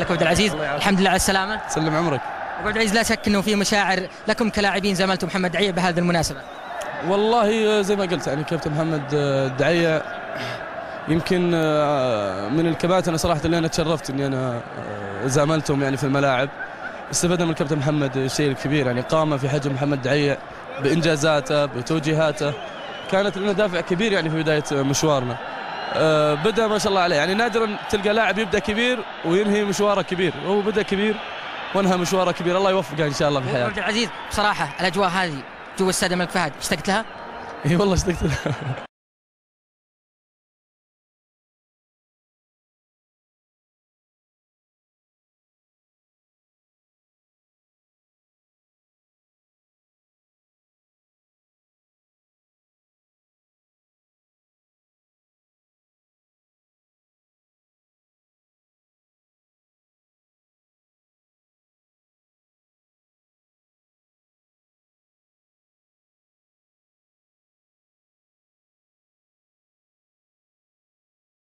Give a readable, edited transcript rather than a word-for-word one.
لك عبد العزيز، الحمد لله على السلامة. سلم عمرك. عبد العزيز، لا شك انه في مشاعر لكم كلاعبين زملتوا محمد دعية بهذه المناسبة. والله زي ما قلت يعني كابتن محمد دعية يمكن من الكباتن صراحة اللي انا تشرفت اني انا زاملتهم يعني في الملاعب. استفدنا من الكابتن محمد الشيء الكبير، يعني قام في حجم محمد دعية بانجازاته بتوجيهاته، كانت لنا دافع كبير يعني في بداية مشوارنا. بدأ ما شاء الله عليه، يعني نادرا تلقى لاعب يبدأ كبير وينهي مشواره كبير، هو بدأ كبير وانهى مشواره كبير، الله يوفقه ان شاء الله في حياته. عبد العزيز، بصراحة الاجواء هذه جو استاد الملك فهد اشتقت لها؟ اي والله اشتقت لها.